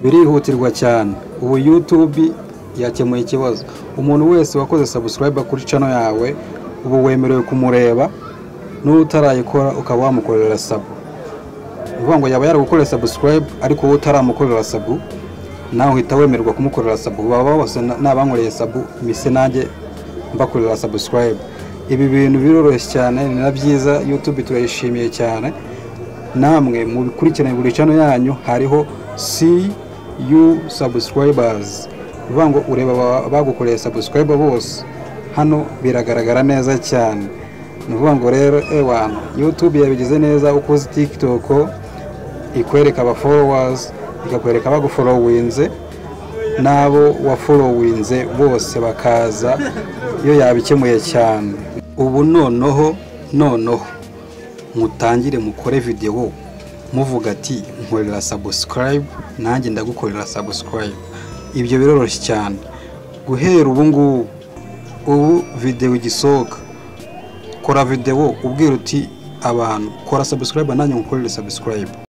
birihutirwa cyane. Ubu YouTube yakemuye ikibazo. Umuntu wese wakoze subscribe kuri channel yawe ubu wemerewe kumureba n'utarayikora ukaba wamukorera sub. Uvuga ngo yaba yaragukorera subscribe ariko utaramukorera sub nawe uhita wemererwa kumukorera sub. Baba bose nabankoreye sub mise nanjye mbakorera subscribe. Ibi bintu biroroshye cyane, ni nabyiza. YouTube turayishimiye cyane. Namwe mu bikurikirane buri channel yanyu hariho see you subscribers. Uvuga ngo ureba bagukoreye subscribe bose hano biragaragara neza cyane. Nuvuga ngo rero ewana YouTube yabigize neza. Ukoze TikTok ikwereka aba followers, ikakwereka bagufollowinze nabo wa followinze bose bakaza. Iyo yabikemuye cyane. Ubu noneho mutangire mukore video muvuga ati nkorera subscribe nanjye ndagukorera subscribe. Ibyo biroroshye cyane. Guhera ubu video igisohoka kora video ubwira uti abantu kora subscribe nanjye ngukorera subscribe.